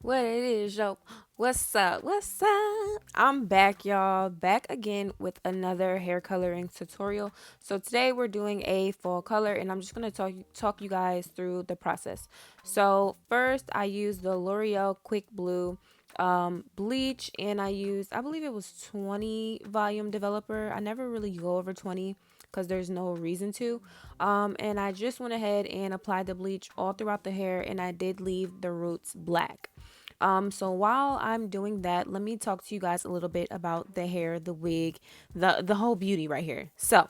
What it is, yo? What's up? What's up? I'm back, y'all. Back again with another hair coloring tutorial. So today we're doing a fall color, and I'm just gonna talk you guys through the process. So first, I used the L'Oreal Quick Blue bleach, and I believe it was 20 volume developer. I never really go over 20 because there's no reason to. And I just went ahead and applied the bleach all throughout the hair, and I did leave the roots black. So while I'm doing that, let me talk to you guys a little bit about the hair, the wig, the whole beauty right here. So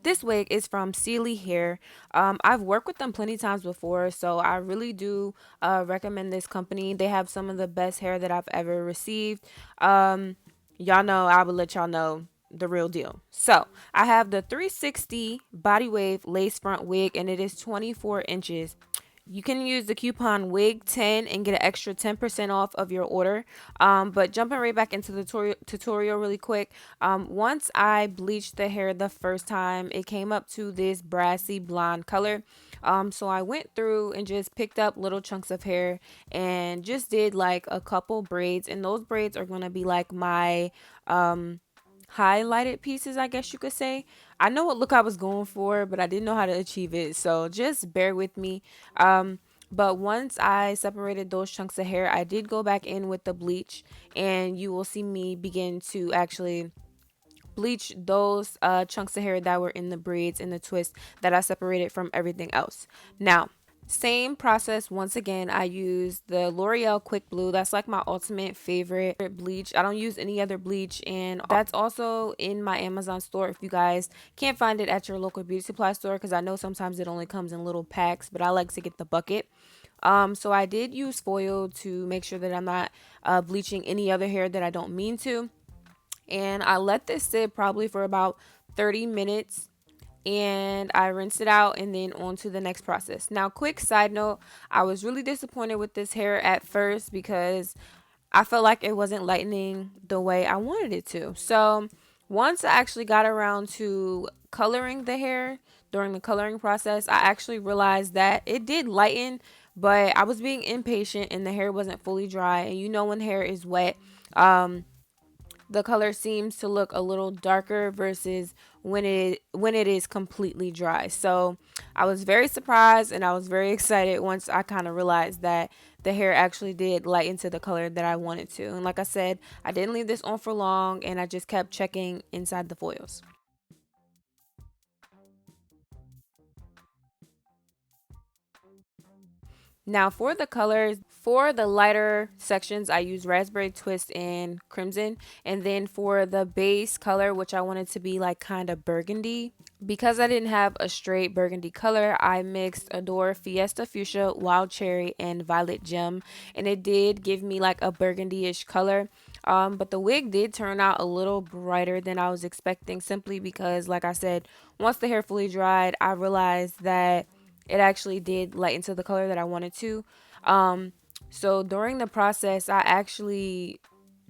this wig is from Celie Hair. I've worked with them plenty times before, so I really do recommend this company. They have some of the best hair that I've ever received. Y'all know I will let y'all know the real deal. So I have the 360 body wave lace front wig, and it is 24 inches. You can use the coupon WIG10 and get an extra 10% off of your order. But jumping right back into the tutorial really quick. Once I bleached the hair the first time, it came up to this brassy blonde color. So I went through and just picked up little chunks of hair and just did like a couple braids. And those braids are going to be like my highlighted pieces, I guess you could say. I know what look I was going for, but I didn't know how to achieve it. So just bear with me. But once I separated those chunks of hair, I did go back in with the bleach, and you will see me begin to actually bleach those chunks of hair that were in the braids and the twists that I separated from everything else. Now, same process once again. I use the L'Oreal Quick Blue. That's like my ultimate favorite bleach. I don't use any other bleach, and that's also in my Amazon store if you guys can't find it at your local beauty supply store, because I know sometimes it only comes in little packs, but I like to get the bucket. So I did use foil to make sure that I'm not bleaching any other hair that I don't mean to, and I let this sit probably for about 30 minutes, and I rinsed it out and then on to the next process. Now, quick side note, I was really disappointed with this hair at first because I felt like it wasn't lightening the way I wanted it to. So once I actually got around to coloring the hair during the coloring process, I actually realized that it did lighten, but I was being impatient and the hair wasn't fully dry. And you know, when hair is wet, the color seems to look a little darker versus when it is completely dry. So I was very surprised and I was very excited once I kind of realized that the hair actually did lighten to the color that I wanted to. And like I said, I didn't leave this on for long, and I just kept checking inside the foils. Now for the colors, for the lighter sections, I use raspberry twist and crimson. And then for the base color, which I wanted to be like kind of burgundy, because I didn't have a straight burgundy color, I mixed Adore Fiesta Fuchsia, Wild Cherry, and Violet Gem. And it did give me like a burgundy-ish color. But the wig did turn out a little brighter than I was expecting, simply because, like I said, once the hair fully dried, I realized that it actually did lighten to the color that I wanted to. Um, so during the process, I actually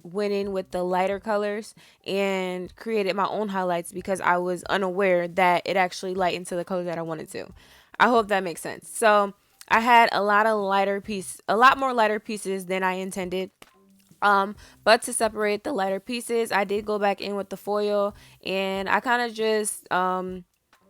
went in with the lighter colors and created my own highlights because I was unaware that it actually lightened to the color that I wanted to. I hope that makes sense. So I had a lot more lighter pieces than I intended. But to separate the lighter pieces, I did go back in with the foil, and I kind of just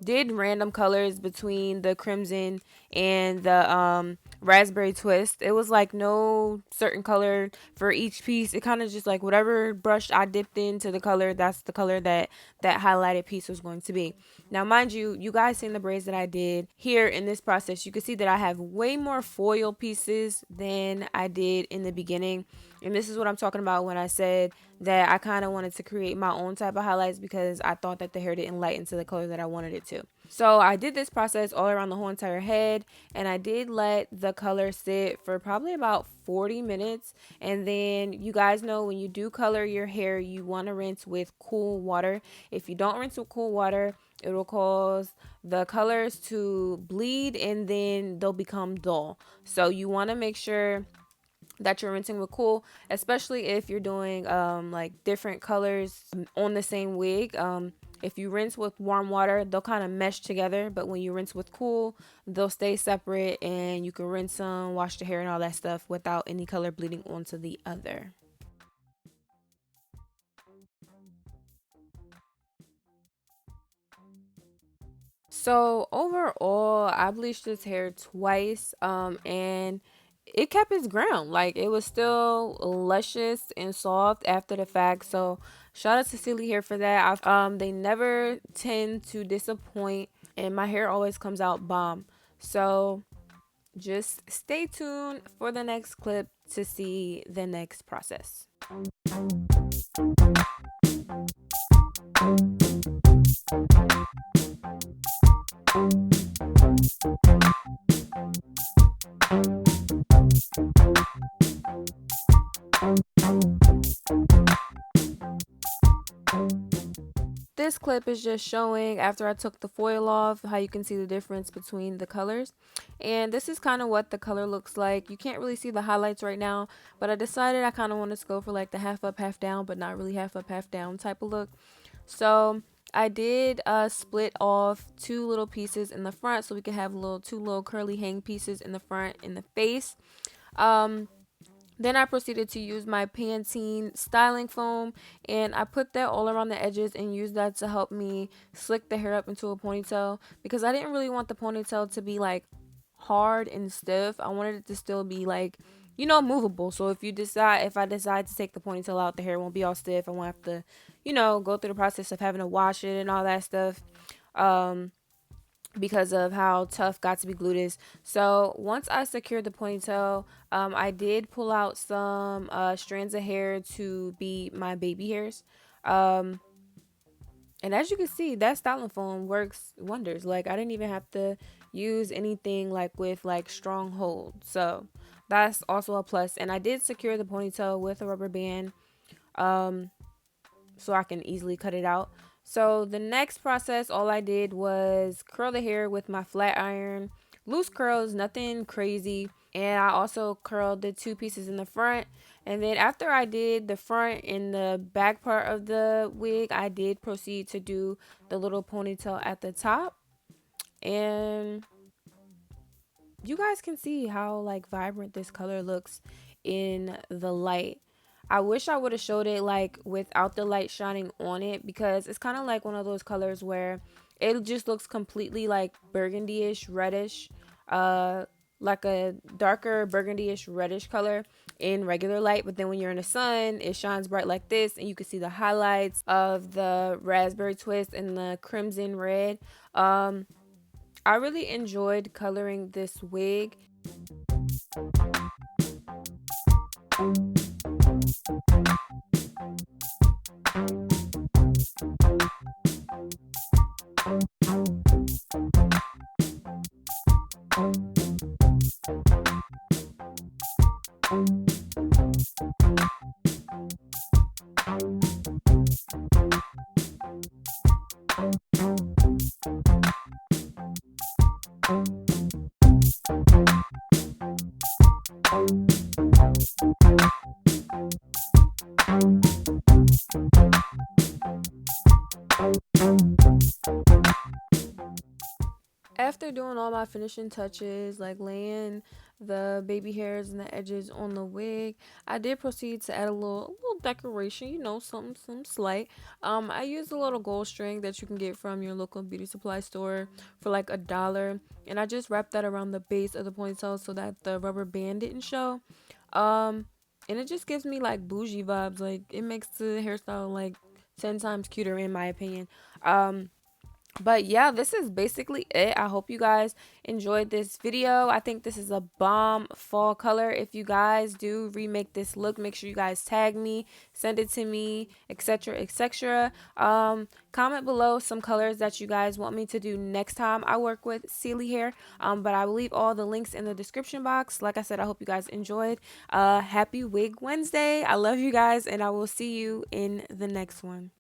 did random colors between the crimson and the raspberry twist. It was like no certain color for each piece. It kind of just like whatever brush I dipped into the color, that's the color that that highlighted piece was going to be. Now, mind you, you guys seen the braids that I did here in this process. You can see that I have way more foil pieces than I did in the beginning. And this is what I'm talking about when I said that I kind of wanted to create my own type of highlights because I thought that the hair didn't lighten to the color that I wanted it to. So I did this process all around the whole entire head, and I did let the color sit for probably about 40 minutes. And then you guys know, when you do color your hair, you want to rinse with cool water. If you don't rinse with cool water, it will cause the colors to bleed and then they'll become dull. So you want to make sure that you're rinsing with cool, especially if you're doing like different colors on the same wig. If you rinse with warm water, they'll kind of mesh together, but when you rinse with cool, they'll stay separate, and you can rinse them, wash the hair and all that stuff without any color bleeding onto the other. So overall, I bleached his hair twice, and it kept its ground. Like, it was still luscious and soft after the fact. So shout out to Celie here for that. They never tend to disappoint, and my hair always comes out bomb. So just stay tuned for the next clip to see the next process. This clip is just showing after I took the foil off how you can see the difference between the colors, and this is kind of what the color looks like. You can't really see the highlights right now, but I decided I kind of wanted to go for like the half up half down, but not really half up half down type of look. So I did split off two little pieces in the front so we could have two little curly hang pieces in the front in the face. um then I proceeded to use my Pantene styling foam, and I put that all around the edges and used that to help me slick the hair up into a ponytail, because I didn't really want the ponytail to be like hard and stiff. I wanted it to still be like, movable. So if I decide to take the ponytail out, the hair won't be all stiff. I won't have to, go through the process of having to wash it and all that stuff. Um, because of how tough got to be glued is. So once I secured the ponytail, I did pull out some strands of hair to be my baby hairs. Um, and as you can see, that styling foam works wonders. Like, I didn't even have to use anything like with like strong hold. So that's also a plus. And I did secure the ponytail with a rubber band. Um, so I can easily cut it out. So the next process, all I did was curl the hair with my flat iron. Loose curls, nothing crazy. And I also curled the two pieces in the front. And then after I did the front and the back part of the wig, I did proceed to do the little ponytail at the top. And you guys can see how like vibrant this color looks in the light. I wish I would have showed it like without the light shining on it, because it's kind of like one of those colors where it just looks completely like burgundy-ish reddish, uh like a darker burgundy-ish reddish color in regular light, but then when you're in the sun it shines bright like this, and you can see the highlights of the raspberry twist and the crimson red. I really enjoyed coloring this wig. After doing all my finishing touches, like laying the baby hairs and the edges on the wig, I did proceed to add a little decoration, something slight. I used a little gold string that you can get from your local beauty supply store for like $1, and I just wrapped that around the base of the ponytail so that the rubber band didn't show. Um, and it just gives me like bougie vibes. Like, it makes the hairstyle like 10 times cuter in my opinion. But yeah, this is basically it. I hope you guys enjoyed this video. I think this is a bomb fall color. If you guys do remake this look, make sure you guys tag me, send it to me, etc, etc. Comment below some colors that you guys want me to do next time I work with Celie hair. But I will leave all the links in the description box. Like I said, I hope you guys enjoyed. Happy Wig Wednesday. I love you guys, and I will see you in the next one.